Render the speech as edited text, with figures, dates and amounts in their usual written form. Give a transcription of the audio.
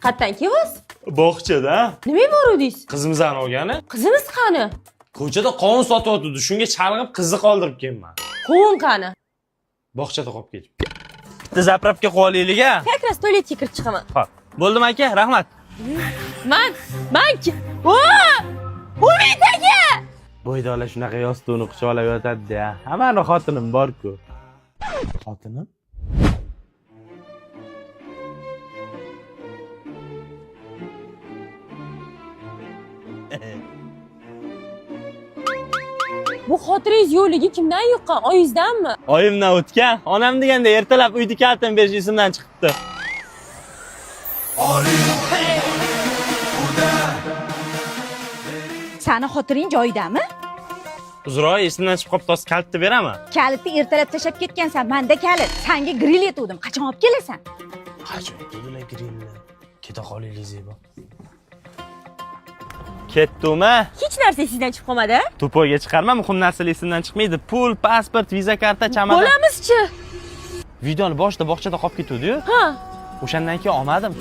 Qayerdan keldingiz? Bog'chada. Nima borudingiz? Qizimizni olgani. Qizimiz qani? Ko'chada qovun sotyotdi. Shunga chalg'ib qizni qoldirib kelman. Qovun qani? Bog'chada qolib ketib. Bitta zapravka qilib olaylik-a. Как раз tualetga kirib chiqaman. Xo'p. Bo'ldim aka, rahmat. Man Umid aka! Bo'ydola shunaqa yostiqni quchoqlab yotadi-da. Hammani xotinim bor-ku. Xotinim? Bu xotiringiz yo'qligi kimdan yuqqan? Oyingizdanmi? Oyimdan o'tgan. Onam deganda ertalab uyni kalitini berish esimdan chiqibdi. Sani xotiring joyidami? Uzroy esimdan chiqib qolib, tos kalitni beraman. Kalitni ertalab tashlab ketgansan. Menda kalit. Senga grill etuvdim. Qachon olib kelasan? Qachon keladi grillni? Keta qolaylik Zebo. Ketdimi? Hech narsa esingizdan chiqib qolmadi? To'poyga chiqarma, muhim narsalar esimdan chiqmaydi. Pul, pasport, viza karta, chamadon. Bo'lamizchi? Videoni boshida bog'chada qolib ketdi-yu. Ha. O'shandan keyin olmadim.